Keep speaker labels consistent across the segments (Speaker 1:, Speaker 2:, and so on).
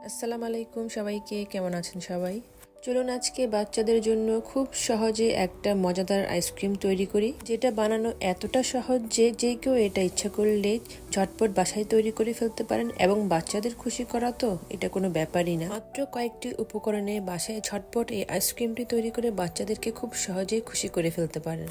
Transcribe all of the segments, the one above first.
Speaker 1: আসসালামু আলাইকুম সবাইকে, কেমন আছেন সবাই? চলুন আজকে বাচ্চাদের জন্য খুব সহজে একটা মজাদার আইসক্রিম তৈরি করি, যেটা বানানো এতটা সহজ যে কেউ এটা ইচ্ছা করলে ঝটপট বাসায় তৈরি করে ফেলতে পারেন। এবং বাচ্চাদের খুশি করা তো এটা কোনো ব্যাপারই না। মাত্র কয়েকটি উপকরণে বাসায় ঝটপট এই আইসক্রিমটি তৈরি করে বাচ্চাদেরকে খুব সহজেই খুশি করে ফেলতে পারেন।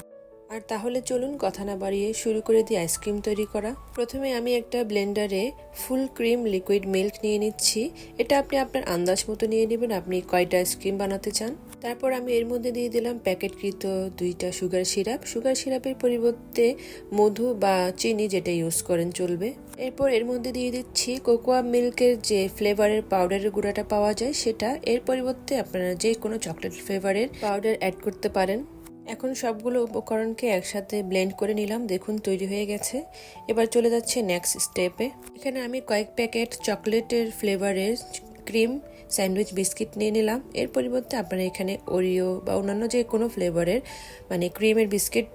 Speaker 1: আর তাহলে চলুন কথা না বাড়িয়ে শুরু করে দিই আইসক্রিম তৈরি করা। প্রথমে আমি একটা ব্লেন্ডারে ফুল ক্রিম লিকুইড মিল্ক নিয়ে নিচ্ছি। এটা আপনি আপনার আন্দাজ মতো নিয়ে নেবেন, আপনি কয়টা আইসক্রিম বানাতে চান। তারপর আমি এর মধ্যে দিয়ে দিলাম প্যাকেটকৃত 2টা সুগার সিরাপ। সুগার সিরাপের পরিবর্তে মধু বা চিনি যেটা ইউজ করেন চলবে। এরপর এর মধ্যে দিয়ে দিচ্ছি কোকোয়া মিল্কের যে ফ্লেভারের পাউডারের গুঁড়াটা পাওয়া যায় সেটা। এর পরিবর্তে আপনারা যে কোনো চকলেট ফ্লেভারের পাউডার অ্যাড করতে পারেন। এখন সবগুলো উপকরণকে একসাথে ব্লেন্ড করে নিলাম, দেখুন তৈরি হয়ে গেছে। এবার চলে যাচ্ছে নেক্সট স্টেপে। এখানে আমি কয়েক প্যাকেট চকলেটের ফ্লেভারের ক্রিম স্যান্ডউইচ বিস্কিট নিয়ে নিলাম। এর পরিবর্তে আপনারা এখানে ওরিও বা অন্যান্য যে কোনো ফ্লেভারের ক্রিমের বিস্কিট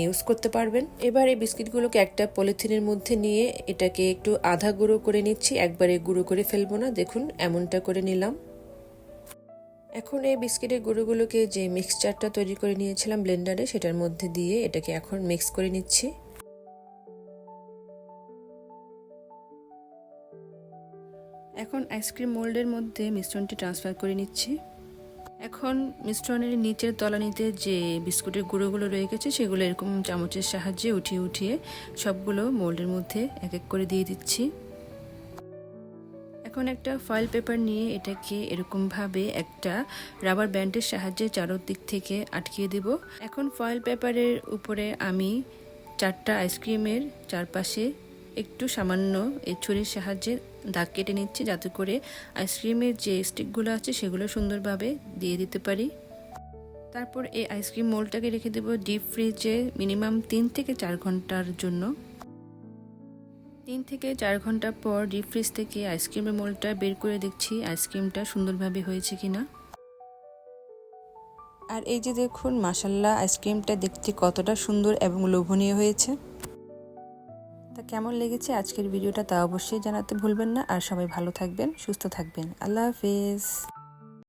Speaker 1: ইউজ করতে পারবেন। এবার এই বিস্কিটগুলোকে একটা পলিথিনের মধ্যে নিয়ে এটাকে একটু আধা গুঁড়ো করে নিচ্ছি, একবারে গুঁড়ো করে ফেলবো না, দেখুন এমনটা করে নিলাম। এখন এই বিস্কিটের গুঁড়োগুলোকে যে মিক্সচারটা তৈরি করে নিয়েছিলাম ব্লেন্ডারে সেটার মধ্যে দিয়ে এটাকে এখন মিক্স করে নিচ্ছি। এখন আইসক্রিম মোল্ডের মধ্যে মিশ্রণটি ট্রান্সফার করে নিচ্ছি। এখন মিশ্রণের নিচের তলানিতে যে বিস্কুটের গুঁড়োগুলো রয়ে গেছে সেগুলো এরকম চামচের সাহায্যে উঠিয়ে উঠিয়ে সবগুলো মোল্ডের মধ্যে এক এক করে দিয়ে দিচ্ছি। এখন একটা ফয়েল পেপার নিয়ে এটাকে এরকমভাবে একটা রাবার ব্যান্ডের সাহায্যে চারদিক থেকে আটকিয়ে দেব। এখন ফয়েল পেপারের উপরে আমি 4টা আইসক্রিমের চারপাশে একটু সামান্য এই ছুরির সাহায্যে দাগ কেটে নিচ্ছি, যাতে করে আইসক্রিমের যে স্টিকগুলো আছে সেগুলো সুন্দরভাবে দিয়ে দিতে পারি। তারপর এই আইসক্রিম মোল্ডটাকে রেখে দেব ডিপ ফ্রিজে মিনিমাম 3 থেকে 4 ঘন্টার জন্য। 3 থেকে 4 ঘন্টা পর ডিপ ফ্রিজ থেকে আইসক্রিমের মোল্ডটা বের করে দেখছি আইসক্রিমটা সুন্দরভাবে হয়েছে কিনা। আর এই যে দেখুন, মাশাআল্লাহ, আইসক্রিমটা দেখতে কতটা সুন্দর এবং লোভনীয় হয়েছে। তা কেমন লেগেছে আজকের ভিডিওটা তা অবশ্যই জানাতে ভুলবেন না। আর সবাই ভালো থাকবেন, সুস্থ থাকবেন। আল্লাহ হাফেজ।